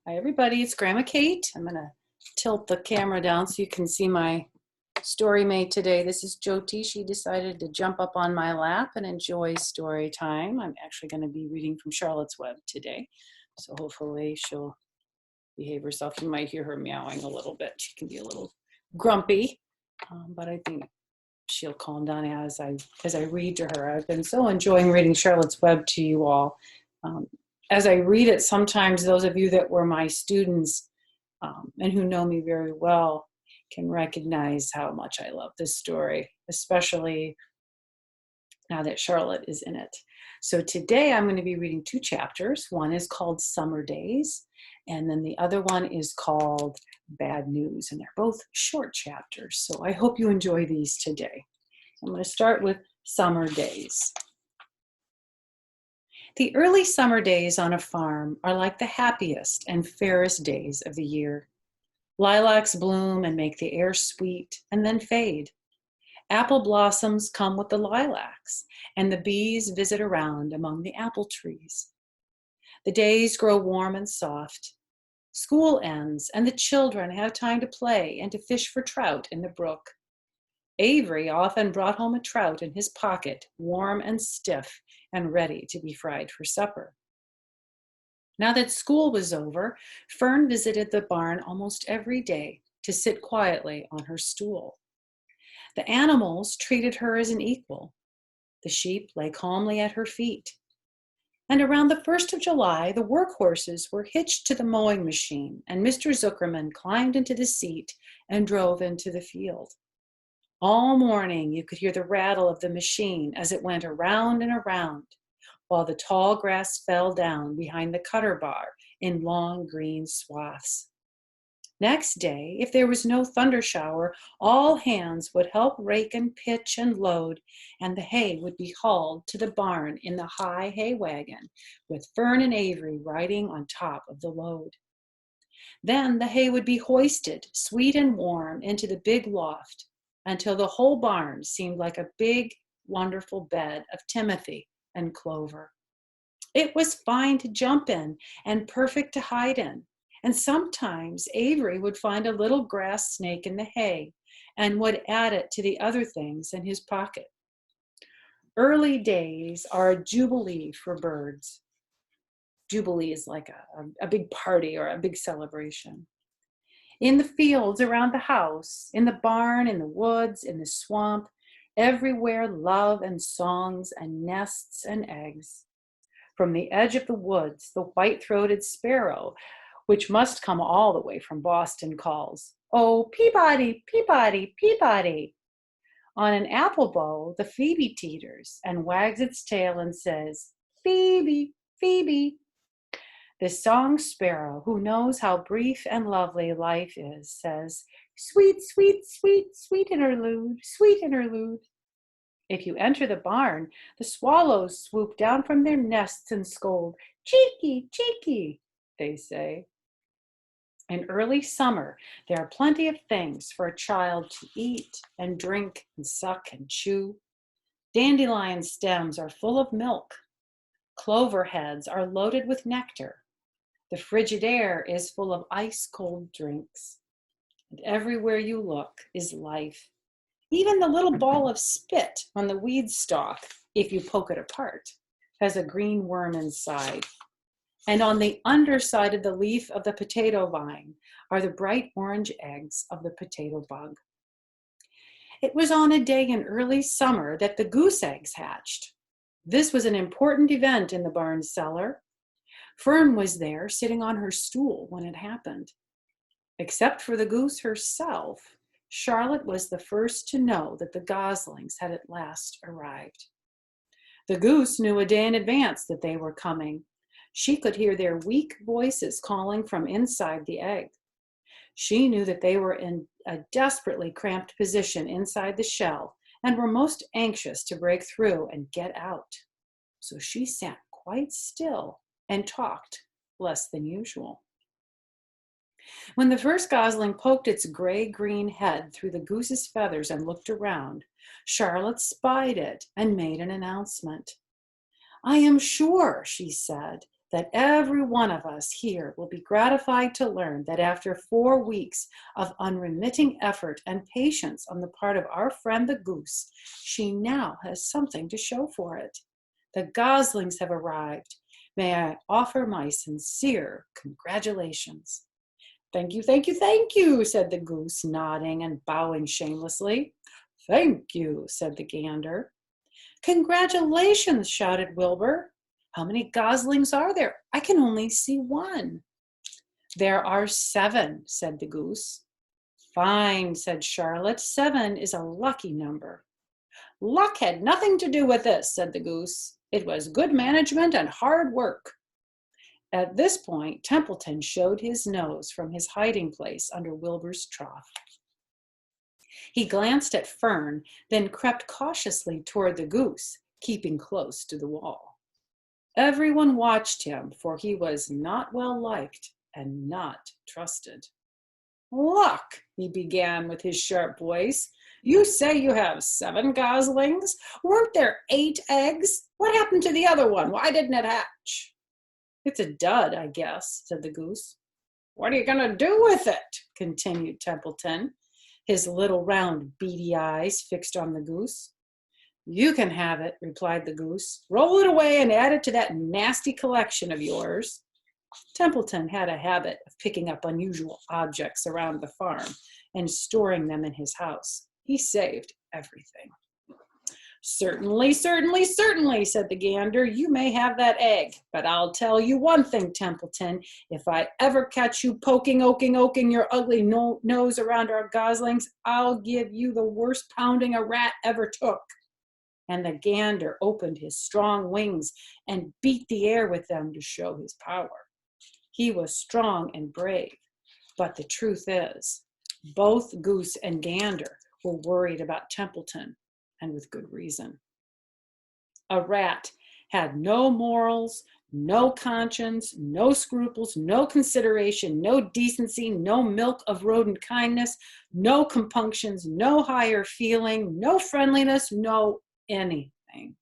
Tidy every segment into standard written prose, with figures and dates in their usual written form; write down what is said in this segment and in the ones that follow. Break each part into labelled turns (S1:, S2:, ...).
S1: Hi everybody, it's Grandma Kate. I'm gonna tilt the camera down so you can see my story mate today. This is Jyoti. She decided to jump up on my lap and enjoy story time. I'm actually gonna be reading from Charlotte's Web today. So hopefully she'll behave herself. You might hear her meowing a little bit. She can be a little grumpy, but I think she'll calm down as I read to her. I've been so enjoying reading Charlotte's Web to you all. As I read it, sometimes those of you that were my students and who know me very well can recognize how much I love this story, especially now that Charlotte is in it. So today I'm going to be reading two chapters. One is called Summer Days, and then the other one is called Bad News, and they're both short chapters. So I hope you enjoy these today. I'm going to start with Summer Days. The early summer days on a farm are like the happiest and fairest days of the year. Lilacs bloom and make the air sweet and then fade. Apple blossoms come with the lilacs, and the bees visit around among the apple trees. The days grow warm and soft. School ends, and the children have time to play and to fish for trout in the brook. Avery often brought home a trout in his pocket, warm and stiff and ready to be fried for supper. Now that school was over, Fern visited the barn almost every day to sit quietly on her stool. The animals treated her as an equal. The sheep lay calmly at her feet. And around the 1st of July, the workhorses were hitched to the mowing machine, and Mr. Zuckerman climbed into the seat and drove into the field. All morning, you could hear the rattle of the machine as it went around and around, while the tall grass fell down behind the cutter bar in long green swaths. Next day, if there was no thunder shower, all hands would help rake and pitch and load, and the hay would be hauled to the barn in the high hay wagon, with Fern and Avery riding on top of the load. Then the hay would be hoisted, sweet and warm, into the big loft, until the whole barn seemed like a big, wonderful bed of timothy and clover. It was fine to jump in and perfect to hide in, and sometimes Avery would find a little grass snake in the hay and would add it to the other things in his pocket. Early days are a jubilee for birds. Jubilee is like a big party or a big celebration. In the fields around the house, in the barn, in the woods, in the swamp, everywhere love and songs and nests and eggs. From the edge of the woods, the white-throated sparrow, which must come all the way from Boston, calls, "Oh, Peabody, Peabody, Peabody." On an apple bough, the phoebe teeters and wags its tail and says, "Phoebe, Phoebe." The song sparrow, who knows how brief and lovely life is, says, "Sweet, sweet, sweet, sweet interlude, sweet interlude." If you enter the barn, the swallows swoop down from their nests and scold, "Cheeky, cheeky," they say. In early summer, there are plenty of things for a child to eat and drink and suck and chew. Dandelion stems are full of milk. Clover heads are loaded with nectar. The frigid air is full of ice-cold drinks. And everywhere you look is life. Even the little ball of spit on the weed stalk, if you poke it apart, has a green worm inside. And on the underside of the leaf of the potato vine are the bright orange eggs of the potato bug. It was on a day in early summer that the goose eggs hatched. This was an important event in the barn cellar. Fern was there, sitting on her stool when it happened. Except for the goose herself, Charlotte was the first to know that the goslings had at last arrived. The goose knew a day in advance that they were coming. She could hear their weak voices calling from inside the egg. She knew that they were in a desperately cramped position inside the shell and were most anxious to break through and get out. So she sat quite still and talked less than usual. When the first gosling poked its gray-green head through the goose's feathers and looked around, Charlotte spied it and made an announcement. "I am sure," she said, that every one of us here will be gratified to learn that after 4 weeks of unremitting effort and patience on the part of our friend the goose, she now has something to show for it. The goslings have arrived. May I offer my sincere congratulations. Thank you, thank you, thank you, said the goose, nodding and bowing shamelessly. Thank you, said the gander. Congratulations, shouted Wilbur. How many goslings are there? I can only see one. There are 7, said the goose. Fine, said Charlotte. 7 is a lucky number. Luck had nothing to do with this, said the goose. It was good management and hard work. At this point, Templeton showed his nose from his hiding place under Wilbur's trough. He glanced at Fern, then crept cautiously toward the goose, keeping close to the wall. Everyone watched him, for he was not well liked and not trusted. Look, he began with his sharp voice. You say you have 7 goslings? Weren't there 8 eggs? What happened to the other one? Why didn't it hatch? It's a dud, I guess, said the goose. What are you going to do with it? Continued Templeton, his little round beady eyes fixed on the goose. You can have it, replied the goose. Roll it away and add it to that nasty collection of yours. Templeton had a habit of picking up unusual objects around the farm and storing them in his house. He saved everything. Certainly, certainly, certainly, said the gander. You may have that egg, but I'll tell you one thing, Templeton. If I ever catch you poking your ugly nose around our goslings, I'll give you the worst pounding a rat ever took. And the gander opened his strong wings and beat the air with them to show his power. He was strong and brave, but the truth is, both goose and gander were worried about Templeton, and with good reason. A rat had no morals, no conscience, no scruples, no consideration, no decency, no milk of rodent kindness, no compunctions, no higher feeling, no friendliness, no anything.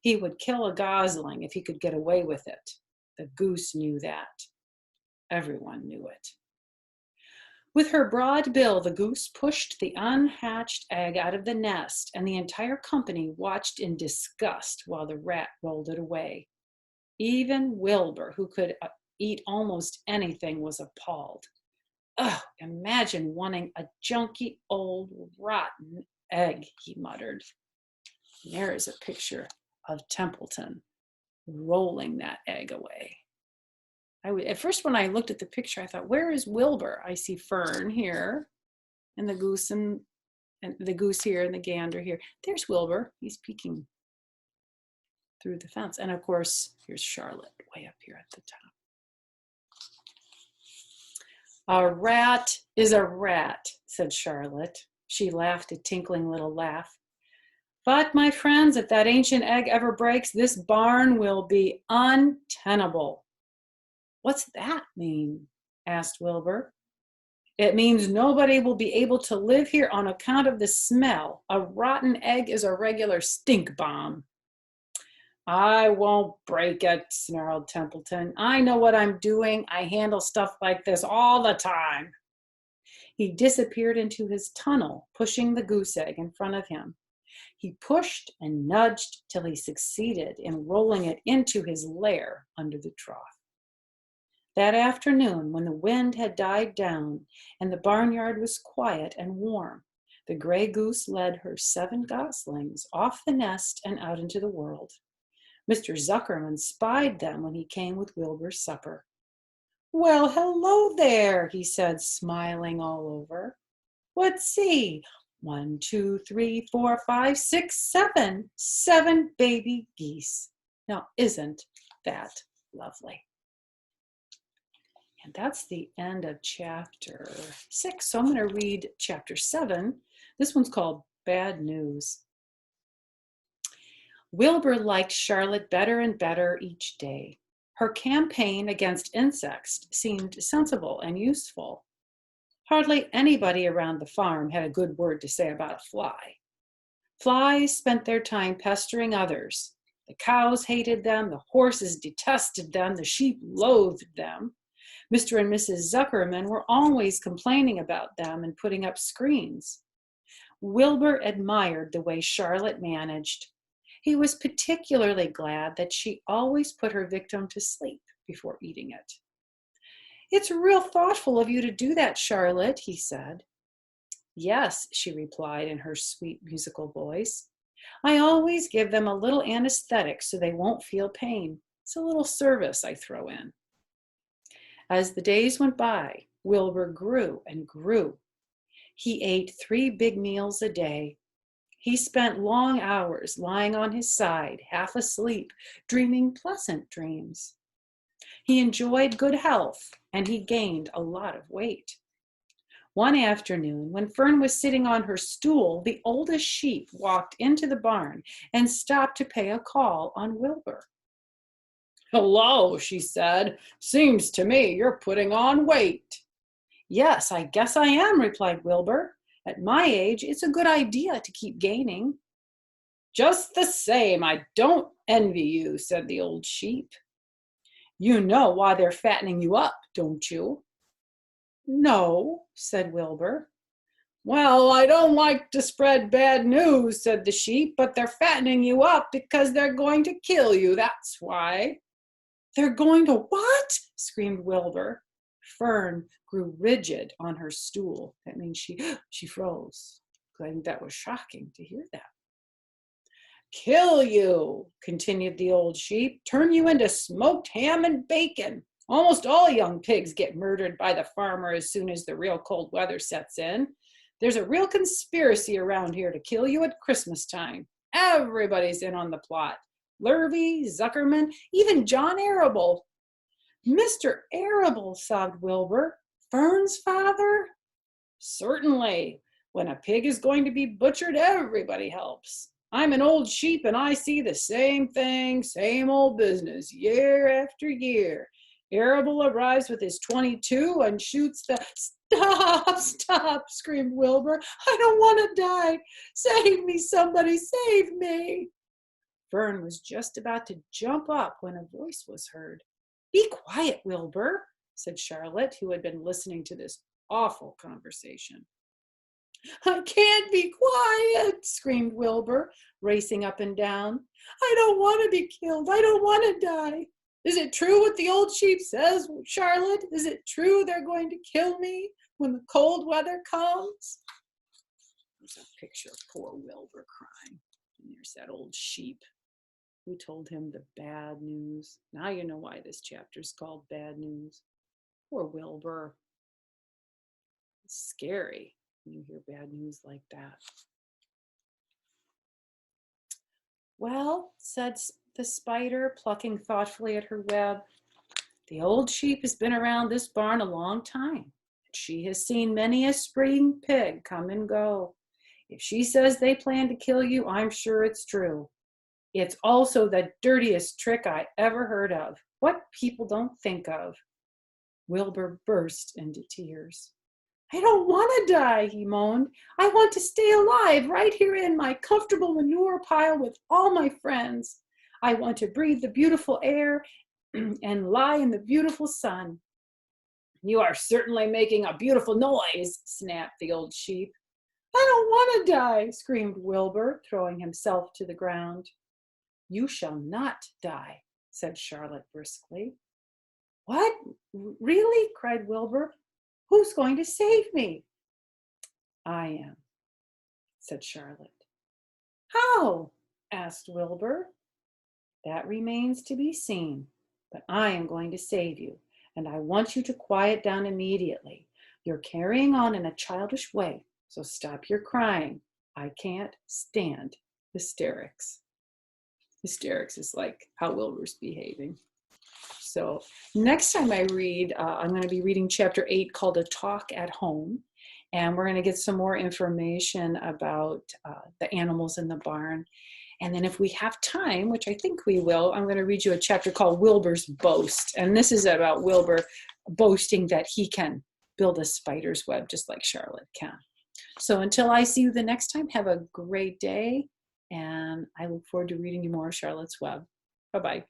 S1: He would kill a gosling if he could get away with it. The goose knew that. Everyone knew it. With her broad bill, the goose pushed the unhatched egg out of the nest, and the entire company watched in disgust while the rat rolled it away. Even Wilbur, who could eat almost anything, was appalled. Oh, imagine wanting a junky old rotten egg, he muttered. There is a picture of Templeton rolling that egg away. At first, when I looked at the picture, I thought, where is Wilbur? I see Fern here, and the goose and the goose here, and the gander here. There's Wilbur. He's peeking through the fence. And of course, here's Charlotte way up here at the top. A rat is a rat, said Charlotte. She laughed a tinkling little laugh. But, my friends, if that ancient egg ever breaks, this barn will be untenable. What's that mean? Asked Wilbur. It means nobody will be able to live here on account of the smell. A rotten egg is a regular stink bomb. I won't break it, snarled Templeton. I know what I'm doing. I handle stuff like this all the time. He disappeared into his tunnel, pushing the goose egg in front of him. He pushed and nudged till he succeeded in rolling it into his lair under the trough. That afternoon, when the wind had died down and the barnyard was quiet and warm, the gray goose led her 7 goslings off the nest and out into the world. Mr. Zuckerman spied them when he came with Wilbur's supper. Well, hello there, he said, smiling all over. Let's see. 1, 2, 3, 4, 5, 6, 7. 7 baby geese. Now, isn't that lovely? And that's the end of chapter 6. So I'm going to read chapter 7. This one's called Bad News. Wilbur liked Charlotte better and better each day. Her campaign against insects seemed sensible and useful. Hardly anybody around the farm had a good word to say about a fly. Flies spent their time pestering others. The cows hated them, the horses detested them, the sheep loathed them. Mr. and Mrs. Zuckerman were always complaining about them and putting up screens. Wilbur admired the way Charlotte managed. He was particularly glad that she always put her victim to sleep before eating it. "It's real thoughtful of you to do that, Charlotte," he said. "Yes," she replied in her sweet musical voice. "I always give them a little anesthetic so they won't feel pain. It's a little service I throw in." As the days went by, Wilbur grew and grew. He ate 3 big meals a day. He spent long hours lying on his side, half asleep, dreaming pleasant dreams. He enjoyed good health, and he gained a lot of weight. One afternoon, when Fern was sitting on her stool, the oldest sheep walked into the barn and stopped to pay a call on Wilbur. "Hello," she said. "Seems to me you're putting on weight." "Yes, I guess I am," replied Wilbur. "At my age, it's a good idea to keep gaining." "Just the same, I don't envy you," said the old sheep. "You know why they're fattening you up, don't you?" "No," said Wilbur. "Well, I don't like to spread bad news," said the sheep, "but they're fattening you up because they're going to kill you, that's why." "They're going to what?" screamed Wilbur. Fern grew rigid on her stool. That means she froze. I think that was shocking to hear that. "Kill you," continued the old sheep, "turn you into smoked ham and bacon. Almost all young pigs get murdered by the farmer as soon as the real cold weather sets in. There's a real conspiracy around here to kill you at Christmas time. Everybody's in on the plot. Lurvy, Zuckerman, even John Arable." "Mr. Arable," sobbed Wilbur. "Fern's father?" "Certainly. When a pig is going to be butchered, everybody helps. I'm an old sheep and I see the same thing, same old business, year after year. Arable arrives with his .22 and shoots the—" "Stop, stop," screamed Wilbur. "I don't want to die. Save me, somebody, save me." Fern was just about to jump up when a voice was heard. "Be quiet, Wilbur," said Charlotte, who had been listening to this awful conversation. "I can't be quiet," screamed Wilbur, racing up and down. "I don't want to be killed. I don't want to die. Is it true what the old sheep says, Charlotte? Is it true they're going to kill me when the cold weather comes?" There's a picture of poor Wilbur crying. And there's that old sheep who told him the bad news. Now you know why this chapter is called Bad News. Poor Wilbur. It's scary when you hear bad news like that. "Well," said the spider, plucking thoughtfully at her web, "the old sheep has been around this barn a long time. She has seen many a spring pig come and go. If she says they plan to kill you, I'm sure it's true. It's also the dirtiest trick I ever heard of. What people don't think of." Wilbur burst into tears. "I don't want to die," he moaned. "I want to stay alive right here in my comfortable manure pile with all my friends. I want to breathe the beautiful air and lie in the beautiful sun." "You are certainly making a beautiful noise," snapped the old sheep. "I don't want to die," screamed Wilbur, throwing himself to the ground. "You shall not die," said Charlotte briskly. "What? Really?" cried Wilbur. "Who's going to save me?" "I am," said Charlotte. "How?" asked Wilbur. "That remains to be seen, but I am going to save you, and I want you to quiet down immediately. You're carrying on in a childish way, so stop your crying. I can't stand hysterics." Hysterics is like how Wilbur's behaving. So next time I read, I'm going to be reading chapter 8 called A Talk at Home. And we're going to get some more information about the animals in the barn. And then if we have time, which I think we will, I'm going to read you a chapter called Wilbur's Boast. And this is about Wilbur boasting that he can build a spider's web just like Charlotte can. So until I see you the next time, have a great day. And I look forward to reading you more of Charlotte's Web. Bye-bye.